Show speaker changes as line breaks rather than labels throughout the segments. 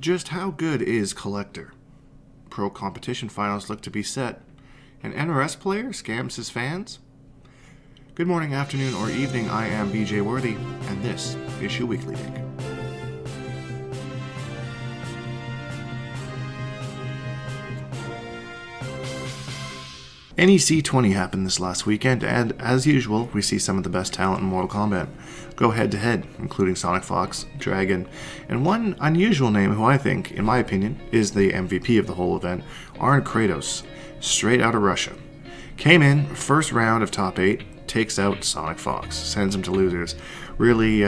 Just how good is Collector? Pro Kompetition finals look to be set. An NRS player scams his fans? Good morning, afternoon, or evening. I am BJ Worthy, and this is Shujinkydink. NEC 20 happened this last weekend, and as usual, we see some of the best talent in Mortal Kombat go head-to-head, including Sonic Fox, Dragon, and one unusual name who I think, in my opinion, is the MVP of the whole event, Arn Kratos, straight out of Russia. Came in, first round of top 8, takes out Sonic Fox, sends him to losers, really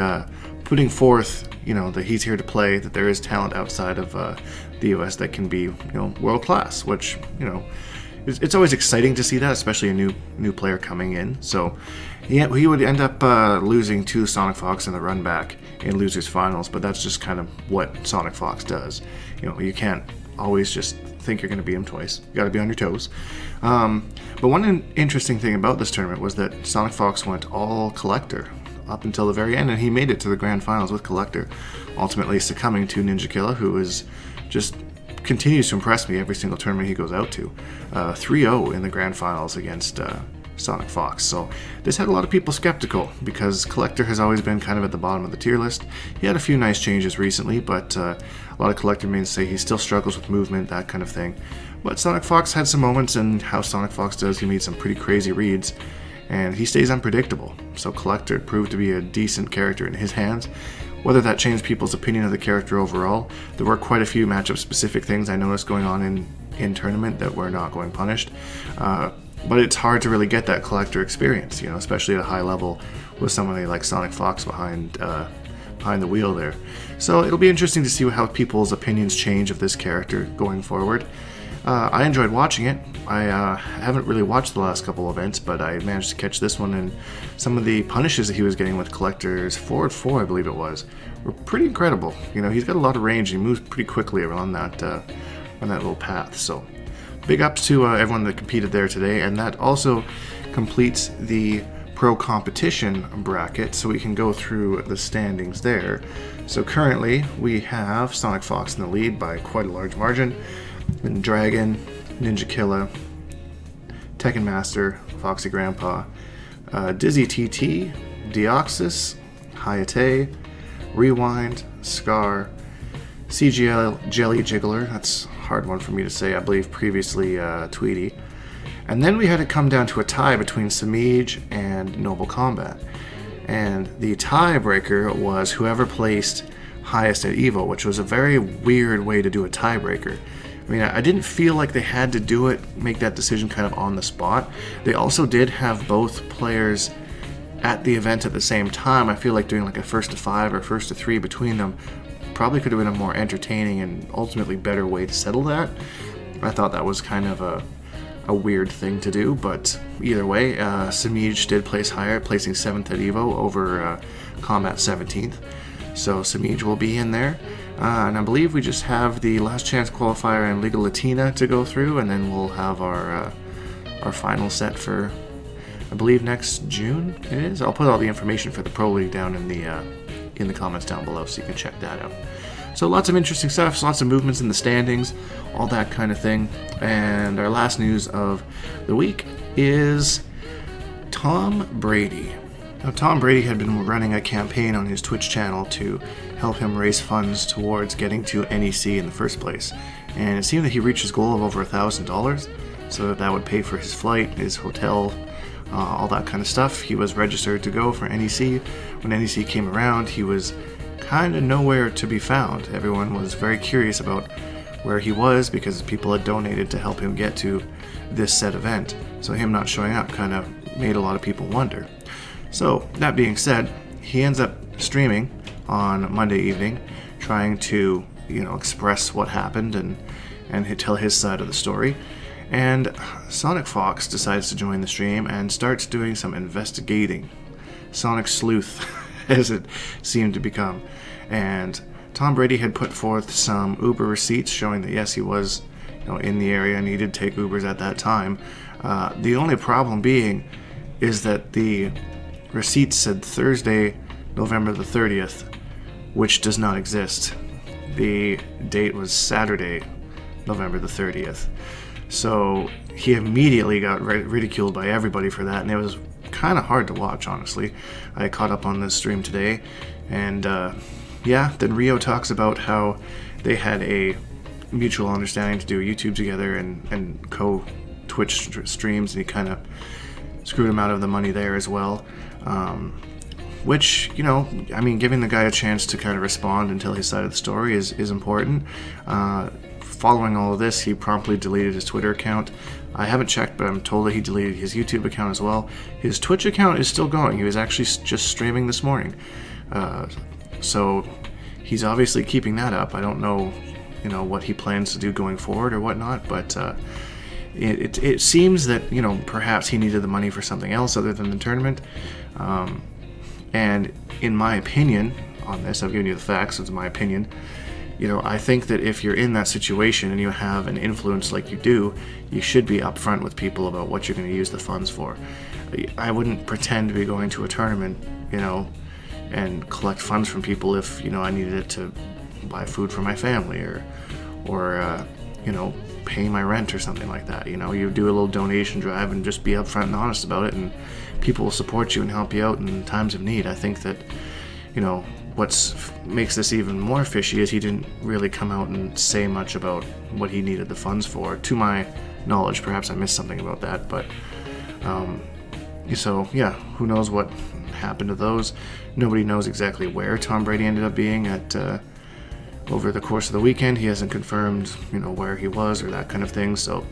putting forth, that he's here to play, that there is talent outside of the US that can be, world-class, which, it's always exciting to see that, especially a new player coming in. So he would end up losing to Sonic Fox in the run back in losers finals, but that's just kind of what Sonic Fox does. You can't always just think you're going to beat him twice. You got to be on your toes. But one interesting thing about this tournament was that Sonic Fox went all Collector up until the very end, and he made it to the grand finals with Collector, ultimately succumbing to Ninjakilla, who is just continues to impress me every single tournament he goes out to. 3-0 in the grand finals against Sonic Fox. So this had a lot of people skeptical because Collector has always been kind of at the bottom of the tier list. He had a few nice changes recently, but a lot of Collector mains say he still struggles with movement, that kind of thing. But Sonic Fox had some moments, and how Sonic Fox does, he made some pretty crazy reads, and he stays unpredictable. So Collector proved to be a decent character in his hands. Whether that changed people's opinion of the character overall, there were quite a few matchup-specific things I noticed going on in tournament that were not going punished. But it's hard to really get that Collector experience, especially at a high level with somebody like Sonic Fox behind the wheel there. So it'll be interesting to see how people's opinions change of this character going forward. I enjoyed watching it. I haven't really watched the last couple events, but I managed to catch this one, and some of the punishes that he was getting with Collector's forward 4, I believe it was, were pretty incredible. He's got a lot of range. He moves pretty quickly around that little path. So big ups to everyone that competed there today, and that also completes the Pro Kompetition bracket, so we can go through the standings there. So currently we have Sonic Fox in the lead by quite a large margin. And Dragon, Ninjakilla, Tekken Master, Foxy Grandpa, Dizzy TT, Deoxys, Hayate, Rewind, Scar, CGL Jelly Jiggler, that's a hard one for me to say, I believe previously Tweety. And then we had it come down to a tie between Samij and Noble Combat. And the tiebreaker was whoever placed highest at EVO, which was a very weird way to do a tiebreaker. I didn't feel like they had to do it, make that decision kind of on the spot. They also did have both players at the event at the same time. I feel like doing like a first to 5 or first to 3 between them probably could have been a more entertaining and ultimately better way to settle that. I thought that was kind of a weird thing to do, but either way, Samij did place higher, placing 7th at EVO over Combat 17th. So Samij will be in there. And I believe we just have the last chance qualifier and Liga Latina to go through, and then we'll have our final set for, I believe, next June it is. I'll put all the information for the Pro League down in the comments down below, so you can check that out. So lots of interesting stuff, lots of movements in the standings, all that kind of thing. And our last news of the week is Tom Brady. Now, Tom Brady had been running a campaign on his Twitch channel to help him raise funds towards getting to NEC in the first place. And it seemed that he reached his goal of over $1,000, so that would pay for his flight, his hotel, all that kind of stuff. He was registered to go for NEC. When NEC came around, he was kind of nowhere to be found. Everyone was very curious about where he was because people had donated to help him get to this said event. So him not showing up kind of made a lot of people wonder. So, that being said, he ends up streaming on Monday evening, trying to, express what happened and tell his side of the story. And Sonic Fox decides to join the stream and starts doing some investigating. Sonic Sleuth, as it seemed to become. And Tom Brady had put forth some Uber receipts showing that yes, he was, in the area and he did take Ubers at that time. The only problem being is that the receipts said Thursday, November the 30th, which does not exist. The date was Saturday, November the 30th. So he immediately got ridiculed by everybody for that, and it was kind of hard to watch, honestly. I caught up on this stream today, and yeah, then Rio talks about how they had a mutual understanding to do YouTube together and co-Twitch streams, and he kind of screwed him out of the money there as well. Which, you know, I mean, giving the guy a chance to kind of respond and tell his side of the story is important. Following all of this, he promptly deleted his Twitter account. I haven't checked, but I'm told that he deleted his YouTube account as well. His Twitch account is still going. He was actually just streaming this morning. So he's obviously keeping that up. I don't know, you know, what he plans to do going forward or whatnot, but it seems that, you know, perhaps he needed the money for something else other than the tournament. And in my opinion on this, I've given you the facts, it's my opinion. You know, I think that if you're in that situation and you have an influence like you do, you should be upfront with people about what you're going to use the funds for. I wouldn't pretend to be going to a tournament, you know, and collect funds from people if, you know, I needed it to buy food for my family or you know, pay my rent or something like that. You know, you do a little donation drive and just be upfront and honest about it, and people will support you and help you out in times of need. I think that, you know, makes this even more fishy is he didn't really come out and say much about what he needed the funds for. To my knowledge, perhaps I missed something about that, but so yeah, who knows what happened to those. Nobody knows exactly where Tom Brady ended up being at over the course of the weekend. He hasn't confirmed, you know, where he was or that kind of thing, so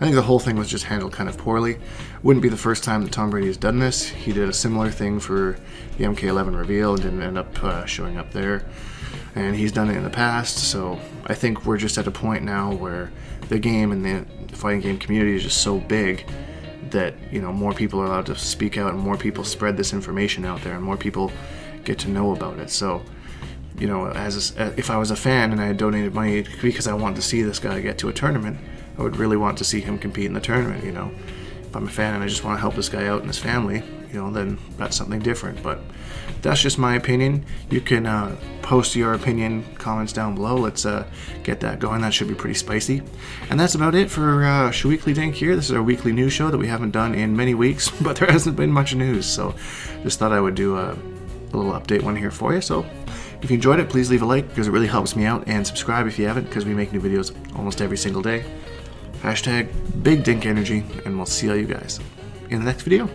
I think the whole thing was just handled kind of poorly. Wouldn't be the first time that Tom Brady has done this. He did a similar thing for the MK11 reveal and didn't end up showing up there. And he's done it in the past, so I think we're just at a point now where the game and the fighting game community is just so big that, you know, more people are allowed to speak out and more people spread this information out there and more people get to know about it. So, you know, if I was a fan and I had donated money because I wanted to see this guy get to a tournament, I would really want to see him compete in the tournament, you know. If I'm a fan and I just want to help this guy out and his family, you know, then that's something different. But that's just my opinion. You can post your opinion comments down below. Let's get that going. That should be pretty spicy. And that's about it for Shujinkydink here. This is our weekly news show that we haven't done in many weeks, but there hasn't been much news. So just thought I would do a little update one here for you. So if you enjoyed it, please leave a like because it really helps me out, and subscribe if you haven't because we make new videos almost every single day. #BigDinkEnergy, and we'll see all you guys in the next video.